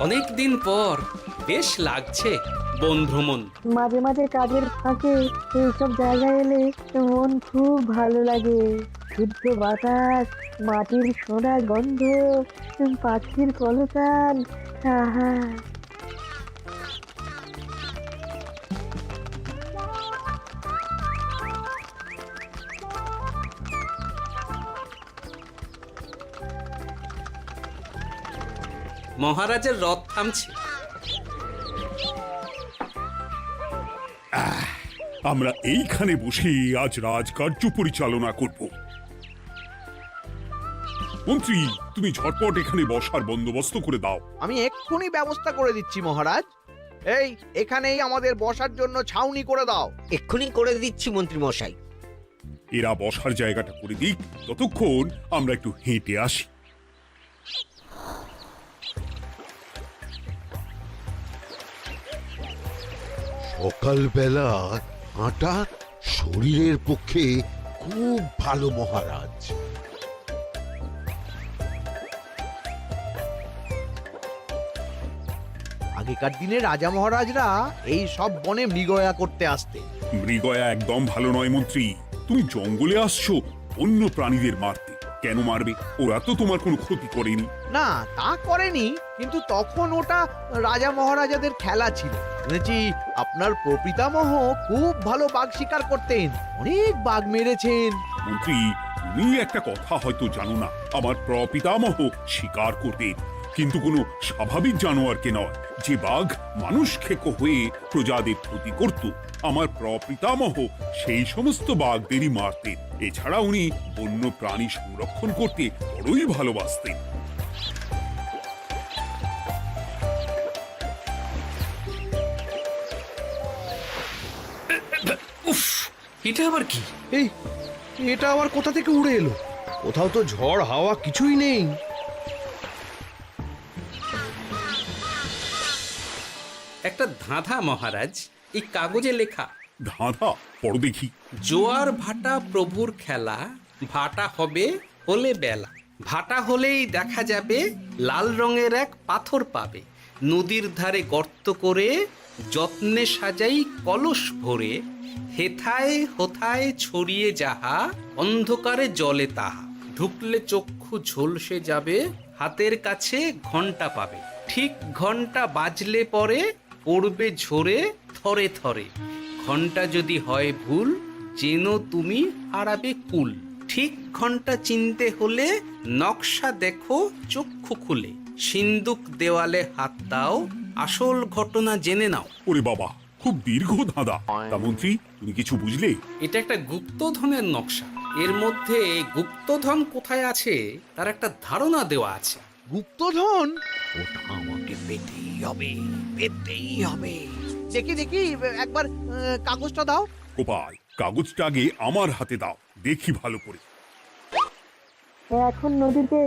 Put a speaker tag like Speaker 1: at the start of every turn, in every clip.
Speaker 1: অনেক দিন পর বেশ লাগছে বন ভ্রমণ।
Speaker 2: মাঝে মাঝে কাজের ফাঁকে এইসব জায়গায় এলে মন খুব ভালো লাগে। শুদ্ধ বাতাস, মাটির সোনা গন্ধ, পাখির কলতান, আহা।
Speaker 1: মহারাজের রথ থামছে।
Speaker 3: আমরা এইখানে বসে আজ রাজকার্য পরিচালনা করব। মন্ত্রী, তুমি ঝটপট এখানে বসার বন্দোবস্ত করে দাও।
Speaker 4: আমি এক্ষুনি ব্যবস্থা করে দিচ্ছি মহারাজ। এই এখানেই আমাদের বসার জন্য ছাউনি করে দাও।
Speaker 5: এক্ষুনি করে দিচ্ছি মন্ত্রী মশাই।
Speaker 3: এরা বসার জায়গাটা করে দিক, ততক্ষণ আমরা একটু হেঁটে আসি।
Speaker 6: সকালবেলা হাঁটা শরীরের পক্ষে খুব ভালো মহারাজ।
Speaker 4: আগেকার দিনে রাজা মহারাজরা এই সব বনে মৃগয়া করতে আসতেন।
Speaker 3: মৃগয়া একদম ভালো নয় মন্ত্রী। তুমি জঙ্গলে আসছো অন্য প্রাণীদের মারতে। কেন মারবে? ওরা তো তোমার কোনো ক্ষতি করেনি।
Speaker 4: না, তা করেনি, কিন্তু তখন ওটা রাজা মহারাজাদের খেলা ছিল। শুনেছি আপনার প্রপিতামহ খুব ভালো বাঘ শিকার করতেন, অনেক বাঘ মেরেছেন।
Speaker 3: মন্ত্রী, তুমি একটা কথা হয়তো জানো না। আমার প্রপিতামহ শিকার করতেন, কিন্তু কোনো স্বাভাবিক জানোয়ারকে নয়, যে বাঘ মানুষ খেকো হয়ে প্রজাদের ক্ষতি করত। আমার প্রপিতামহ সেই সমস্ত বাঘদেরই মারতেন। এছাড়া উনি বন্য প্রাণী সংরক্ষণ করতে বড়ই ভালোবাসতেন।
Speaker 1: উফ, এটা আবার কি?
Speaker 4: এই এটা আবার কোথা থেকে উড়ে এলো? কোথাও তো ঝড় হাওয়া কিছুই নেই।
Speaker 1: একটা ধাঁধা মহারাজ, এই কাগজে লেখা।
Speaker 3: ধাঁধা? পড়ো দেখি।
Speaker 1: জোয়ার ভাটা প্রভুর খেলা, ভাটা হবে হলে বেলা, ভাটা হলেই দেখা যাবে লাল রঙের এক পাথর পাবে, নদীর ধারে গর্ত করে যত্নে সাজাই কলস ভরে, হেথায় হোথায় ছড়িয়ে যাহা অন্ধকারে জলে তাহা, ঢুকলে চক্ষু ঝলসে যাবে, হাতের কাছে ঘন্টা পাবে, ঠিক ঘন্টা বাজলে পরে পড়বে ঝরে থরে থরে, ঘন্টা যদি হয় ভুল যেন তুমি হারাবে কুল, ঠিক ঘন্টা চিনতে হলে নকশা দেখো চক্ষু খুলে, সিন্দুক দেওয়ালে হাত দাও আসল ঘটনা জেনে নাও।
Speaker 3: ওরে বাবা, খুব দীর্ঘ ধাঁধা। তা মন্ত্রী, তুমি কিছু বুঝলে?
Speaker 1: এটা একটা গুপ্তধনের নকশা। এর মধ্যে গুপ্তধন কোথায় আছে তার একটা ধারণা দেওয়া আছে।
Speaker 4: গুপ্তধন? ওটা আমাকে পেতেই হবে, পেতেই হবে। দেখি দেখি একবার কাগজটা দাও।
Speaker 3: গোপাল, কাগজটা আগে আমার হাতে দাও, দেখি ভালো করে।
Speaker 2: এখন নদীতে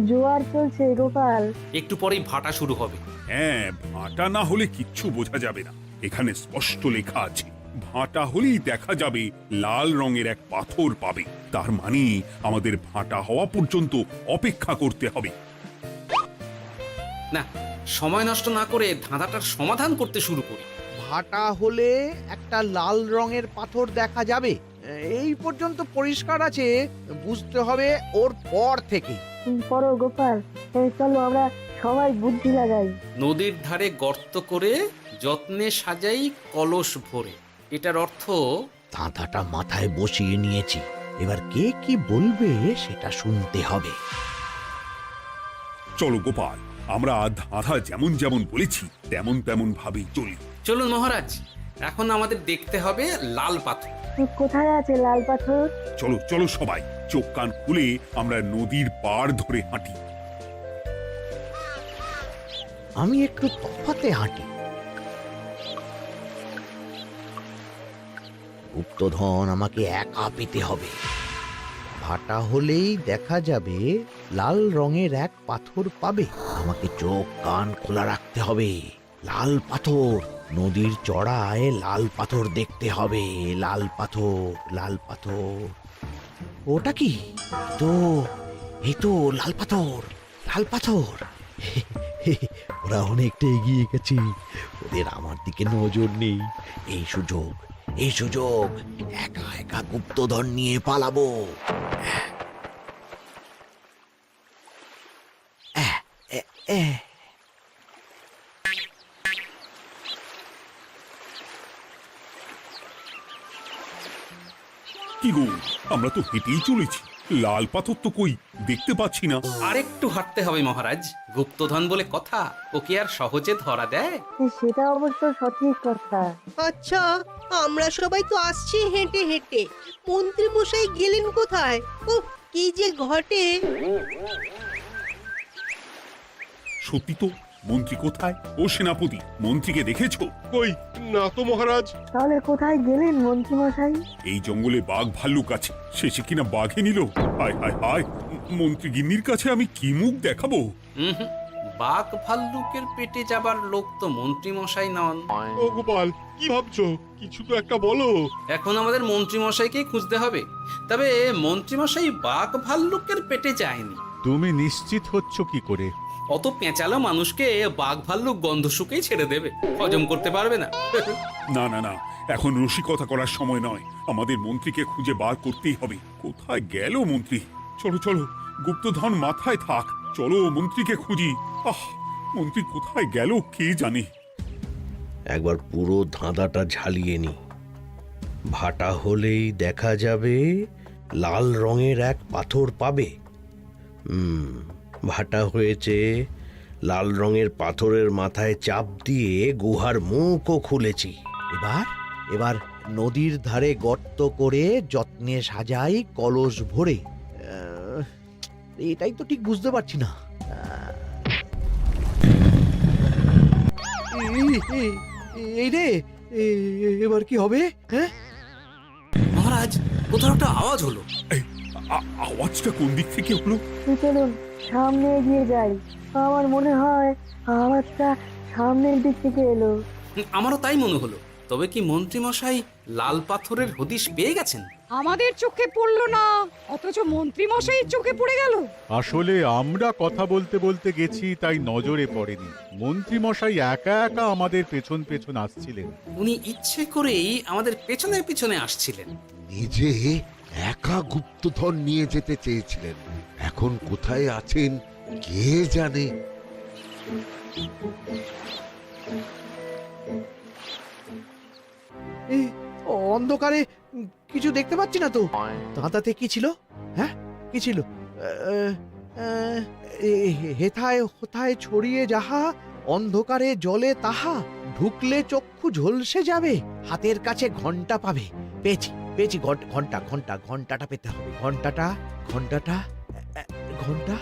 Speaker 2: জোয়ার চলছে গোপাল।
Speaker 1: একটু পরেই ভাটা শুরু হবে।
Speaker 3: হ্যাঁ, ভাটা না হলে কিচ্ছু বোঝা যাবে না। এখানে স্পষ্ট লেখা আছে, ভাটা হলেই দেখা যাবে লাল রঙের এক পাথর পাবে। তার মানে আমাদের ভাটা হওয়া পর্যন্ত অপেক্ষা করতে হবে।
Speaker 1: না, সময় নষ্ট না করে ধাঁধাটার সমাধান করতে শুরু করি।
Speaker 4: ভাটা হলে একটা লাল রঙের পাথর দেখা যাবে, এই পর্যন্ত পরিষ্কার আছে। বুঝতে হবে ওর পর থেকে।
Speaker 2: পড়ো গোপাল, চলো আমরা সবাই বুদ্ধি লাগাই।
Speaker 1: নদীর ধারে গর্ত করে যত্নে সাজাই কলস ভরে। এটার অর্থ
Speaker 4: ধাঁধাটা মাথায় বসিয়ে নিয়েছি, এবার কে কি বলবে সেটা শুনতে হবে।
Speaker 3: চলো গোপাল, আমরা ধাঁধা যেমন যেমন বলেছি তেমন তেমন ভাবেই চলি।
Speaker 1: চলুন মহারাজ, এখন আমাদের দেখতে হবে লাল পাথর।
Speaker 2: কোথায় আছে লাল পাথর?
Speaker 3: চলো চলো সবাই, চোখ কান খুলে আমরা নদীর পাড় ধরে হাঁটি।
Speaker 4: আমি একটু তফাতে হাঁটি। গুপ্তধন আমাকে একা পেতে হবে। ভাটা হলেই দেখা যাবে লাল রঙের এক পাথর পাবে। আমাকে চোখ কান খোলা রাখতে হবে। লাল পাথর, নদীর চড়ায় লাল পাথর দেখতে হবে। লাল পাথর, লাল পাথর। ওটা কি? এই তো লাল পাথর, লাল পাথর। ওরা অনেকটা এগিয়ে গেছে, ওদের আমার দিকে নজর নেই। এই সুযোগ, এই সুযোগ, একা একা গুপ্তধন নিয়ে পালাবো।
Speaker 3: কি গো, আমরা তো হেঁটেই চলেছি, লাল পাথর তো কই দেখতে পাচ্ছি না।
Speaker 1: আরেকটু হাঁটতে হবে মহারাজ, গুপ্তধন বলে কথা, ওকে আর সহজে ধরা দেয়?
Speaker 2: সেটা অবশ্য সঠিক কথা।
Speaker 5: আচ্ছা, আমরা সবাই তো আসছি হেঁটে হেঁটে, মন্ত্রী মশাই গেলেন কোথায়? ও কি যে ঘটে!
Speaker 3: সত্যি তো, মন্ত্রী কোথায়? ও সেনাপতি, মন্ত্রীকে দেখেছো?
Speaker 7: কই, না তো মহারাজ।
Speaker 2: তাহলে কোথায় গেলেন মন্ত্রী মশাই?
Speaker 3: এই জঙ্গলে বাঘ ভাল্লুক আছে, শেষে কিনা বাঘে নিল। হায় হায় হায়, মন্ত্রী গিন্নির কাছে আমি কি মুখ দেখাবো?
Speaker 1: হুম, বাঘ ভাল্লুকের পেটে যাবার লোক তো মন্ত্রী মশাই নন।
Speaker 7: ও গোপাল, কি ভাবছো? কিছু তো একটা বলো।
Speaker 1: এখন আমাদের মন্ত্রী মশাইকেই খুঁজতে হবে। তবে মন্ত্রী মশাই বাঘ ভাল্লুকের পেটে যায়নি।
Speaker 8: তুমি নিশ্চিত হচ্ছ কি করে?
Speaker 1: অত পেঁচালো মানুষকে বাঘ ভাল্লুক গন্ধ শুকেই ছেড়ে দেবে, হজম করতে পারবে না।
Speaker 3: না না না, এখন রসিকতা করার সময় নয়, আমাদের মন্ত্রীকে খুঁজে বার করতেই হবে। কোথায় গেল মন্ত্রী? চলো চলো, গুপ্তধন মাথায় থাক, চলো মন্ত্রীকে খুঁজি। আহ, মন্ত্রী কোথায় গেল কে জানে।
Speaker 4: একবার পুরো ধাঁধাটা ঝালিয়ে নি। ভাটা হলেই দেখা যাবে লাল রঙের এক পাথর পাবে। ভাটা হয়েছে, লাল রঙের পাথরের মাথায় চাপ দিয়ে গুহার মুখও খুলেছি। এবার এবার নদীর ধারে গর্ত করে যত্নে সাজাই কলস ভরে। এটাই তো ঠিক বুঝতে পারছি না। এই রে, এবার কি হবে? হ্যাঁ,
Speaker 1: মহারাজ, কোথাও একটা আওয়াজ হলো।
Speaker 3: এই, আওয়াজটা কোন দিক থেকে হলো?
Speaker 2: চলুন সামনে এগিয়ে যাই। আমার মনে হয় আওয়াজটা সামনের দিক থেকে এলো।
Speaker 1: আমারও তাই মনে হলো। তবে কি মন্ত্রী মশাই লাল পাথরের হদিশ পেয়ে গেছেন?
Speaker 9: আমাদের চোখে পড়লো না, অথচ মন্ত্রী মশাইয়ের চোখে পড়ে গেল।
Speaker 8: আসলে আমরা কথা বলতে বলতে গেছি, তাই নজরে পড়েনি। মন্ত্রী মশাই একা একা আমাদের পেছন পেছন আসছিলেন।
Speaker 1: উনি ইচ্ছে করেই আমাদের পেছনে পেছনে আসছিলেন।
Speaker 6: নিজে একা গুপ্তধন নিয়ে যেতে চেয়েছিলেন, এখন কোথায় আছেন কে জানে।
Speaker 4: অন্ধকারে কিছু দেখতে পাচ্ছি না তো। ধাঁধাতে কি ছিল? হ্যাঁ, কি ছিল? হেথায় হোথায় ছড়িয়ে যাহা, অন্ধকারে জলে তাহা, ঢুকলে চক্ষু ঝলসে যাবে, হাতের কাছে ঘন্টা পাবে। পেয়েছি পেয়েছি, ঘন্টা ঘন্টা ঘন্টাটা পেতে হবে। ঘন্টাটা ঘন্টাটা ঘন্টা।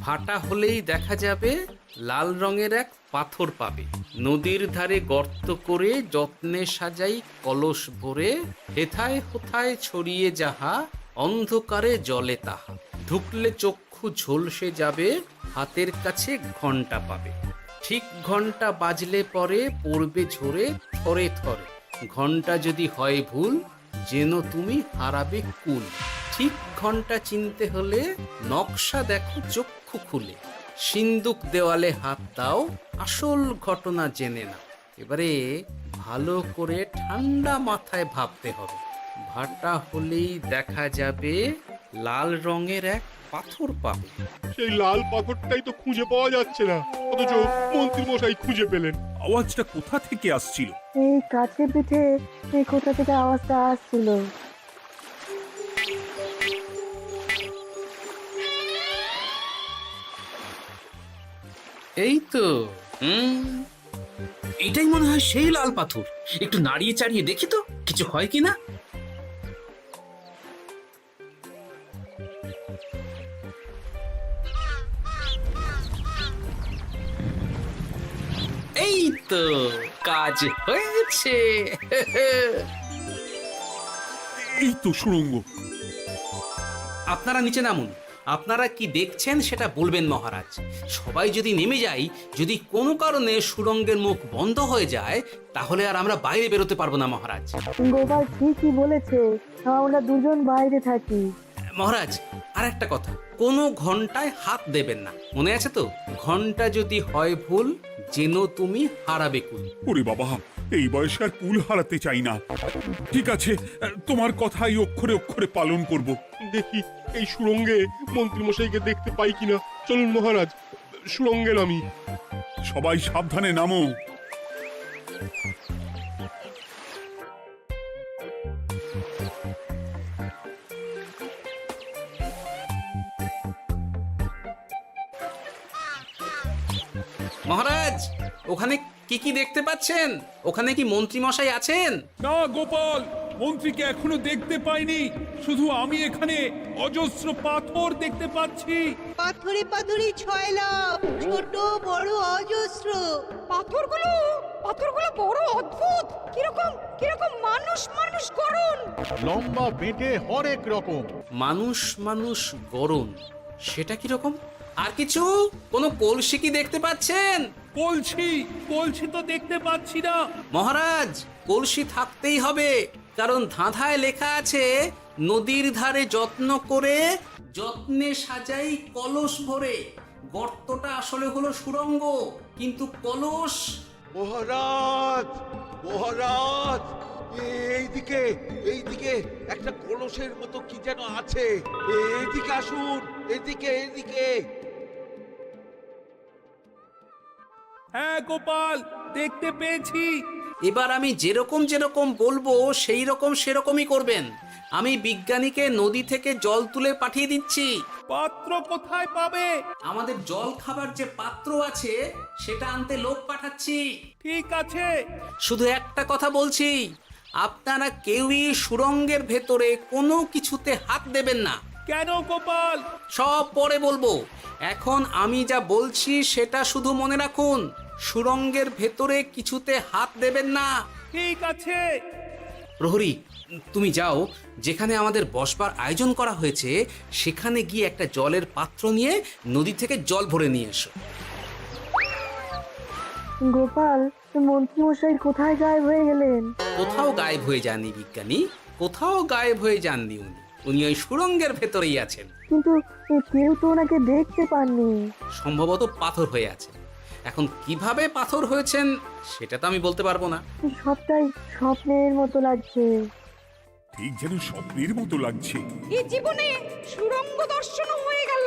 Speaker 1: ভাটা হলেই দেখা যাবে লাল রঙের এক পাথর পাবে, নদীর ধারে গর্ত করে যত্নে সাজাই কলস ভরে, হেথায় হোথায় ছড়িয়ে যাহা, অন্ধকারে জলে তাহা, ঢুকলে চক্ষু ঝলসে যাবে, হাতের কাছে ঘন্টা পাবে। ঠিক ঘন্টা বাজলে পরে পড়বে ঝরে থরে থরে, ঘন্টা যদি হয় ভুল যেন তুমি হারাবে কুল। ঠিক ঘন্টা চিনতে হলে নকশা দেখো চক্ষু খুলে, সিন্দুক দেওয়ালে হাত দাও, আসল ঘটনা জেনে না। এবারে ভালো করে ঠান্ডা মাথায় ভাবতে হবে। ভাটা হলেই দেখা যাবে লাল রঙের এক পাথর পাবে।
Speaker 7: সেই লাল পাথরটাই তো খুঁজে পাওয়া যাচ্ছে না, অথচ মন্ত্রী মশাই খুঁজে পেলেন।
Speaker 3: আওয়াজটা কোথা থেকে আসছিল?
Speaker 2: এই কাছে পিঠে এই কোথা থেকে আওয়াজটা আসছিল।
Speaker 1: এই তো, এটাই মনে হয় সেই লাল পাথর। একটু নাড়িয়ে চাড়িয়ে দেখি তো কিছু হয় কিনা। এই তো, কাজ হয়েছে।
Speaker 3: এই তো সুড়ঙ্গ।
Speaker 1: আপনারা নিচে নামুন। আপনারা কি দেখছেন সেটা বলবেন মহারাজ। সবাই যদি নেমে যাই, যদি কোনো কারণে সুড়ঙ্গের মুখ বন্ধ হয়ে যায়, তাহলে আর আমরা বাইরে বেরোতে পারবো না মহারাজ।
Speaker 2: গোপাল ঠিকই বলেছে, আমরা দুজন বাইরে থাকি।
Speaker 1: মহারাজ, আর একটা কথা, কোনো ঘন্টায় হাত দেবেন না, মনে আছে তো? ঘন্টা যদি হয় ভুল, যেন তুমি হারাবে কুল।
Speaker 3: ওরে বাবা, এই বয়সে আর কুল হারাতে চাই না। ঠিক আছে, তোমার কথাই অক্ষরে অক্ষরে পালন করব।
Speaker 7: দেখি এই সুরঙ্গে মন্ত্রীমশাইকে দেখতে পাই কিনা। চলুন মহারাজ, সুরঙ্গে নামি।
Speaker 3: সবাই সাবধানে নামো।
Speaker 1: মহারাজ, ওখানে কি কি দেখতে পাচ্ছেন? ওখানে কি মন্ত্রী মশাই আছেন?
Speaker 3: না গোপাল, মন্ত্রীকে এখনো দেখতে পাইনি। শুধু আমি এখানে অজস্র পাথর দেখতে পাচ্ছি।
Speaker 5: পাথরে পাথরে ছয় লাভ, ছোট বড় অজস্র।
Speaker 9: পাথরগুলো বড় অদ্ভুত, কিরকম কিরকম মানুষ মানুষ করুন।
Speaker 8: লম্বা বেটে হরেক রকম।
Speaker 1: মানুষ মানুষ গরম, সেটা কি রকম? আর কিছু? কোনো কলসি কি দেখতে পাচ্ছেন?
Speaker 3: কলসি তো দেখতে পাচ্ছি না।
Speaker 1: মহারাজ, কলসি থাকতেই হবে, কারণ ধাঁধায় লেখা আছে নদীর ধারে যত্ন করে যত্নে সাজাই কলস ভরে। গর্তটা আসলে হলো সুড়ঙ্গ, কিন্তু কলস।
Speaker 6: মহারাজ, মহারাজ, এইদিকে এইদিকে একটা কলসের মতো কি যেন আছে। এইদিকে আসুন, এদিকে এদিকে।
Speaker 3: হ্যাঁ গোপাল, দেখতে পেয়েছি।
Speaker 1: এবার আমি যেরকম যেরকম বলবো সেই রকম সেরকমই করবেন। আমি বিজ্ঞানীকে নদী থেকে জল তুলে পাঠিয়ে দিচ্ছি।
Speaker 3: পাত্র কোথায় পাবে?
Speaker 1: আমাদের জল খাবার যে পাত্র আছে সেটা আনতে লোক পাঠাচ্ছি।
Speaker 3: ঠিক আছে।
Speaker 1: শুধু একটা কথা বলছি, আপনারা কেউই সুড়ঙ্গের ভেতরে কোনো কিছুতে হাত দেবেন না।
Speaker 3: কেন গোপাল?
Speaker 1: সব পরে বলবো, এখন আমি যা বলছি সেটা শুধু মনে রাখুন। সুড়ঙ্গের ভেতরে কিছুতে হাত দেবেন না।
Speaker 3: ঠিক আছে।
Speaker 1: প্রহরী, তুমি যাও, যেখানে আমাদের বসবার আয়োজন করা হয়েছে সেখানে গিয়ে একটা জলের পাত্র নিয়ে নদী থেকে জল ভরে নিয়ে এসো।
Speaker 2: গোপাল, মন্ত্রীমশাই কোথায় গায়েব হয়ে গেলেন?
Speaker 1: কোথাও গায়েব হয়ে যাননি বিজ্ঞানী, কোথাও গায়েব হয়ে যাননি উনি। উনি ওই সুড়ঙ্গের ভেতরেই আছেন।
Speaker 2: কিন্তু কেউ তো ওনাকে দেখতে পাননি।
Speaker 1: সম্ভবত পাথর হয়ে আছে। এখন কিভাবে পাথর হয়েছেন সেটা তো আমি বলতে পারবো না।
Speaker 2: সবটাই স্বপ্নের মতো লাগছে।
Speaker 3: ঠিক যেন স্বপ্নের মতো লাগছে।
Speaker 9: এই জীবনে সুরঙ্গ দর্শন হয়ে গেল।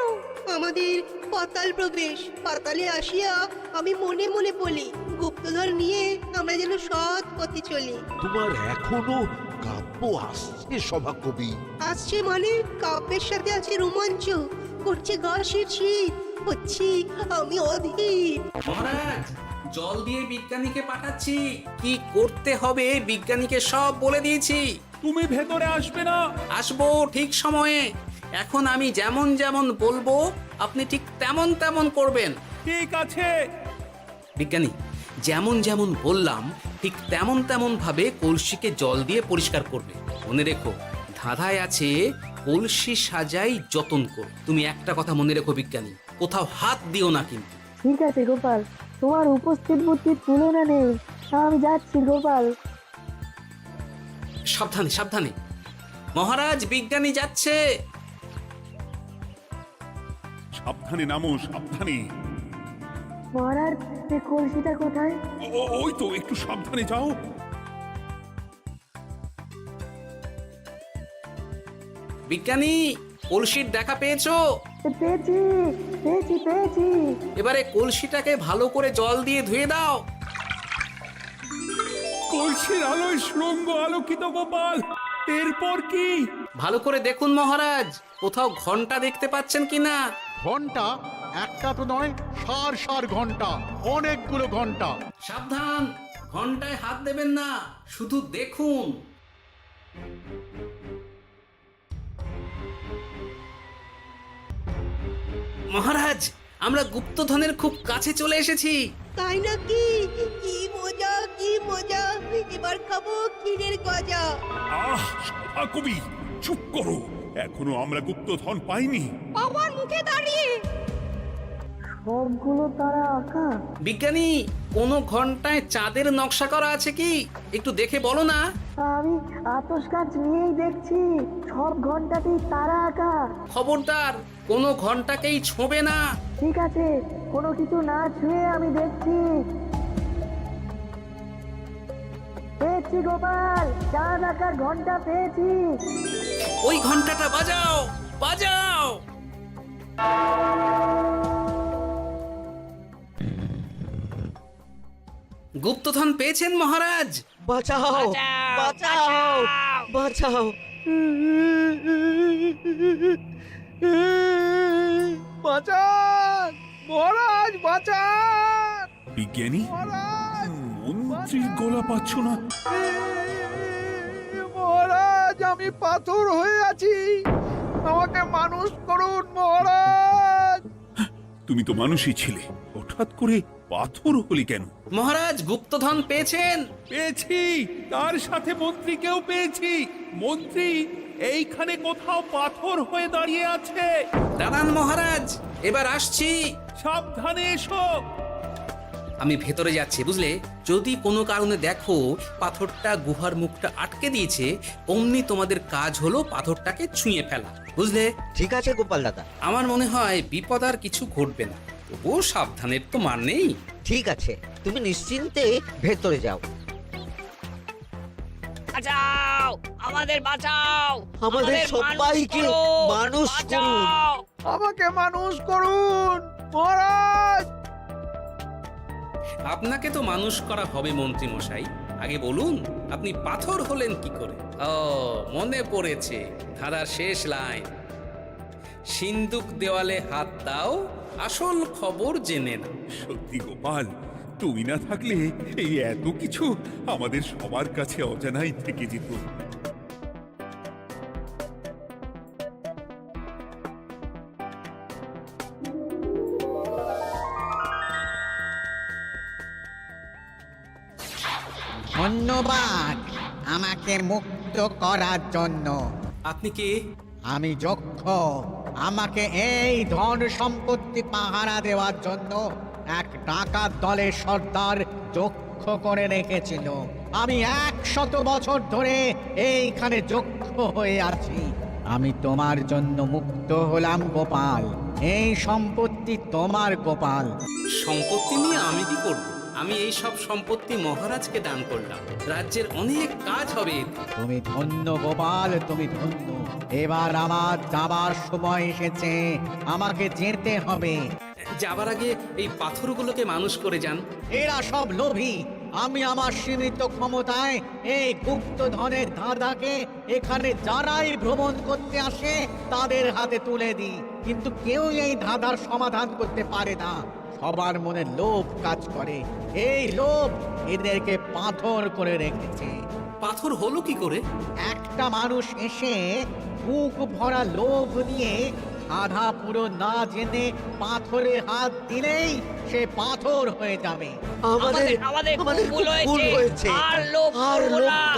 Speaker 5: আমাদের পাতাল প্রবেশ। পাতালে আসিয়া আমি মনে মনে বলি, গুপ্তধর নিয়ে আমরা যেন সৎ পথে চলি।
Speaker 6: তোমার এখনো কাব্য আসছে সভাকবি?
Speaker 5: আসছে মানে কাব্যের সাথে আছে রোমাঞ্চ, করছে গা শীত, হচ্ছি আমি অধীর।
Speaker 1: মহারাজ, জল দিয়ে বিজ্ঞানীকে পাঠাচ্ছি। কি করতে হবে বিজ্ঞানীকে সব বলে দিয়েছি।
Speaker 3: তুমি ভেতরে আসবে না?
Speaker 1: আসবো ঠিক সময়ে। এখন আমি যেমন যেমন বলবো আপনি ঠিক তেমন তেমন করবেন।
Speaker 3: ঠিক আছে।
Speaker 1: বিজ্ঞানী, যেমন যেমন বললাম ঠিক তেমন তেমন ভাবে কলসিকে জল দিয়ে পরিষ্কার করবে। মনে রেখো, ধাঁধায় আছে কলসি সাজাই যতন কর। তুমি একটা কথা মনে রেখো বিজ্ঞানী, কোথাও হাত দিও না কিন্তু।
Speaker 2: ঠিক আছে গোপাল, তোমার উপস্থিত বুদ্ধির তুলনা নেই। আমি যাচ্ছি গোপাল।
Speaker 1: সাবধানে সাবধানে। মহারাজ, বিজ্ঞানী যাচ্ছে।
Speaker 3: সাবধানে নামো, সাবধানে।
Speaker 2: মহারাজ, কলসিটা কোথায়?
Speaker 3: ওই তো, একটু সাবধানে যাও।
Speaker 1: বিজ্ঞানী, কলসির দেখা পেয়েছো?
Speaker 2: পেয়েছি পেয়েছি পেয়েছি।
Speaker 1: এবারে কলসিটাকে ভালো করে জল দিয়ে ধুয়ে দাও।
Speaker 3: কলসির আলোয় সুড়ঙ্গ আলোকিত গোপাল। এরপর কি?
Speaker 1: ভালো করে দেখুন মহারাজ, কোথাও ঘন্টা দেখতে পাচ্ছেন কিনা।
Speaker 8: ঘন্টা? একটা তো নয়, সার সার ঘন্টা, অনেকগুলো ঘন্টা।
Speaker 1: সাবধান, ঘন্টায় হাত দেবেন না, শুধু দেখুন। মহারাজ, আমরা গুপ্তধনের খুব কাছে চলে এসেছি।
Speaker 5: তাই নাকি? কি মজা কি মজা, এবার খাবো ক্ষীরের গজা।
Speaker 3: আহ, সভাকবি চুপ করো। এখনো আমরা গুপ্তধন পাইনি।
Speaker 9: বাবার মুখে দাঁড়িয়ে
Speaker 2: সবগুলো তারা আঁকা।
Speaker 1: বিজ্ঞানী, কোনো ঘন্টায় চাঁদের নকশা করা আছে কি একটু দেখে বলো না।
Speaker 2: আমি আতস কাজ নিয়েই দেখছি, সব ঘন্টাতেই তারা আঁকা।
Speaker 1: খবরদার কোনো ঘন্টাকেই ছোঁবে না।
Speaker 2: ঠিক আছে, কোনো কিছু না ছুঁয়ে আমি দেখছি। পেয়েছি গোপাল, চাঁদ আঁকার ঘন্টা পেয়েছি।
Speaker 1: ওই ঘন্টাটা বাজাও, বাজাও। গুপ্তধন পেয়েছেন মহারাজ?
Speaker 2: বাঁচাও, বাঁচাও, বাঁচাও।
Speaker 7: বাঁচান মহারাজ, বাঁচান
Speaker 3: বিজ্ঞানী,
Speaker 7: মহারাজ,
Speaker 3: মন্ত্রীর গলা পাচ্ছ না?
Speaker 7: মহারাজ আমি পাথর হয়ে আছি, আমাকে মানুষ করুন মহারাজ।
Speaker 3: তুমি তো মানুষই ছিলে, হঠাৎ করে পাথর হলি কেন?
Speaker 1: মহারাজ গুপ্তধন পেয়েছেন?
Speaker 3: পেয়েছি, তার সাথে মন্ত্রীকেও পেয়েছি। মন্ত্রী এইখানে কোথাও পাথর হয়ে দাঁড়িয়ে আছে।
Speaker 1: দাঁড়ান মহারাজ, এবার আসছি।
Speaker 3: সাবধানে এসো।
Speaker 1: আমি ভেতরে যাচ্ছি, বুঝলে? যদি কোনো কারণে দেখো পাথরটা গুহার মুখটা আটকে দিয়েছে, অমনি তোমাদের কাজ হলো পাথরটাকে ছুঁয়ে ফেলা, বুঝলে?
Speaker 4: ঠিক আছে গোপাল দাদা।
Speaker 1: আমার মনে হয় বিপদ আর কিছু ঘটবে না, তবুও সাবধানের তো মান নেই।
Speaker 4: ঠিক আছে, তুমি নিশ্চিন্তে ভেতরে যাও।
Speaker 9: বাঁচাও, আমাদের বাঁচাও,
Speaker 4: আমাদের সবাইকে মানুষ করুন।
Speaker 7: আমাকে মানুষ করুন মহারাজ।
Speaker 1: আপনাকে তো মানুষ করা হবে মন্ত্রী মশাই। আগে বলুন আপনি পাথর হলেন কি করে? ও মনে পড়েছে, ধারার শেষ লাইন, সিন্দুক দেওয়ালে হাত দাও, আসল খবর জেনে না।
Speaker 3: সত্যি গোপাল, তুমি না থাকলে এই এত কিছু আমাদের সবার কাছে অজানাই থেকে যেত।
Speaker 10: ধন্যবাদ আমাকে মুক্ত করার জন্য।
Speaker 1: আপনি কে?
Speaker 10: আমি যক্ষ। আমাকে এই ধন সম্পত্তি পাহারা দেওয়ার জন্য এক ডাকাত দলের সর্দার যক্ষ করে রেখেছিল। আমি 100 বছর ধরে এইখানে যক্ষ হয়ে আছি। আমি তোমার জন্য মুক্ত হলাম গোপাল। এই সম্পত্তি তোমার গোপাল।
Speaker 1: সম্পত্তি নিয়ে আমি কি করব? আমি এই সব সম্পত্তি মহারাজকে দান করলাম, রাজ্যের অনেক কাজ হবে এতে।
Speaker 10: তুমি ধন্য গোপাল, তুমি ধন্য। এবার আমার যাবার সময় এসেছে, আমাকে যেতে হবে।
Speaker 1: যাবার আগে এই পাথরগুলোকে মানুষ করে যান।
Speaker 10: এরা সব লোভী। আমি আমার সীমিত ক্ষমতায় এই গুপ্তধনের ধাঁধাকে এখানে যারাই ভ্রমণ করতে আসে তাদের হাতে তুলে দিই, কিন্তু কেউ এই ধাঁধার সমাধান করতে পারে না। সবার মনে লোভ কাজ করে, এই লোভ এদেরকে পাথর করে রেখেছে।
Speaker 1: পাথর হলো কি করে?
Speaker 10: একটা মানুষ এসে বুক ভরা লোভ নিয়ে আধা পুরো না জেনে পাথরে হাত দিলেই সে পাথর হয়ে যাবে।
Speaker 9: আমাদের ভুল হয়েছে, আর লোভ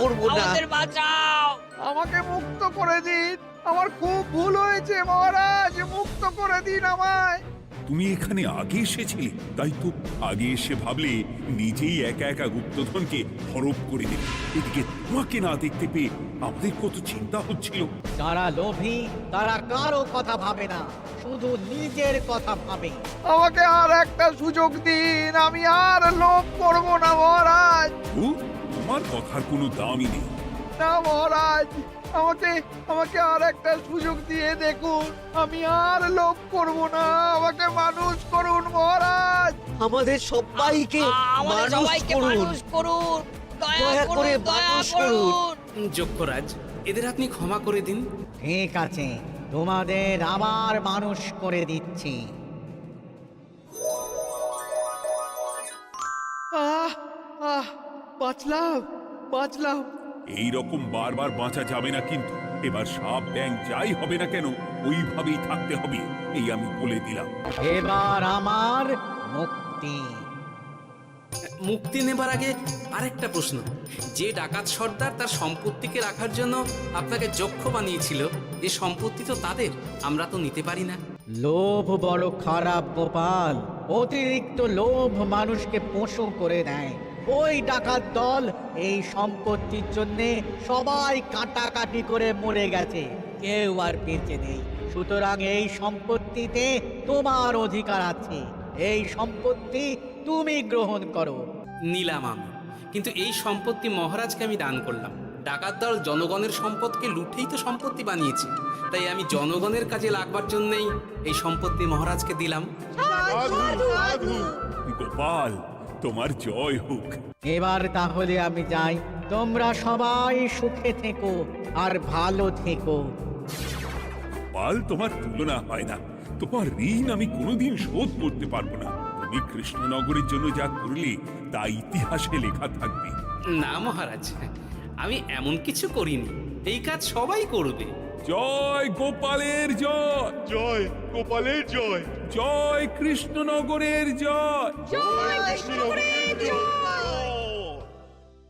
Speaker 9: করব না, আমাদের বাঁচাও।
Speaker 7: আমাকে মুক্ত করে দিন, আমার খুব ভুল হয়েছে মহারাজ, মুক্ত করে দিন আমায়।
Speaker 3: তুমি এখানে আগে এসেছিলে, তাই তো আগে এসে ভাবলে নিজেই একা একা গুপ্তধনকে হরপ করে দেবে। এদিকে তোমাকে না দেখতে পেয়ে আমাদের কত চিন্তা হচ্ছিল।
Speaker 10: যারা লোভী তারা কারো কথা ভাবে না, শুধু নিজের কথা ভাবে।
Speaker 7: আমাকে আর একটা সুযোগ দিন, আমি আর লোভ করব না মহারাজ।
Speaker 3: ও, তোমার কথার কোনো দামই নেই।
Speaker 7: না মহারাজ, আমাকে আর একটা সুযোগ দিয়ে দেখুন, আমি আর লোভ করব না, আমাকে মানুষ করুন মহারাজ।
Speaker 2: আমাদের সবাইকে
Speaker 9: মানুষ করুন, দয়া করে মানুষ করুন।
Speaker 1: যক্ষরাজ, এদের আপনি ক্ষমা করে দিন।
Speaker 10: ঠিক আছে, তোমাদের আবার মানুষ করে দিচ্ছি।
Speaker 7: বাঁচলাম।
Speaker 3: এই রকম বারবার বাঁচা যাবে না, কিন্তু এবার সাপ ব্যাং যাই হবে না কেন ওইভাবেই থাকতে হবে, এই আমি বলে দিলাম।
Speaker 10: এবার আমার মুক্তি।
Speaker 1: মুক্তি নেবার আগে আরেকটা প্রশ্ন, যে ডাকাত সর্দার তার সম্পত্তিকে রাখার জন্য আপনাকে যক্ষ বানিয়েছিল, এই সম্পত্তি তো তাদের, আমরা তো নিতে পারি না।
Speaker 10: লোভ বড় খারাপ গোপাল। অতিরিক্ত লোভ মানুষকে পশু করে দেয়। ওই ডাকাত দল এই সম্পত্তির জন্যে সবাই কাটাকাটি করে মরে গেছে, কেউ আর বেঁচে নেই। সুতরাং এই সম্পত্তিতে তোমার অধিকার আছে। এই সম্পত্তি তুমি গ্রহণ করো।
Speaker 1: নিলাম আমি, কিন্তু এই সম্পত্তি মহারাজকে আমি দান করলাম। ডাকাত দল জনগণের সম্পদকে লুঠেই তো সম্পত্তি বানিয়েছে, তাই আমি জনগণের কাজে লাগবার জন্যই এই সম্পত্তি মহারাজকে দিলাম।
Speaker 3: গোপাল, তোমার জয় হোক।
Speaker 10: এবার তাহলে আমি যাই। তোমরা সবাই সুখে থেকো আর ভালো থেকো।
Speaker 3: গোপাল, তোমার তুলনা হয় না। তোমার ঋণ আমি কোনোদিন শোধ করতে পারবো না। তুমি কৃষ্ণনগরের জন্য যা করলে তা ইতিহাসে লেখা থাকবে।
Speaker 1: না মহারাজ, আমি এমন কিছু করিনি, এই কাজ সবাই করবে।
Speaker 3: জয় গোপালের জয়,
Speaker 8: জয় গোপালের জয়,
Speaker 3: জয় কৃষ্ণনগরের জয়।
Speaker 5: জয় কৃষ্ণনগরের জয়।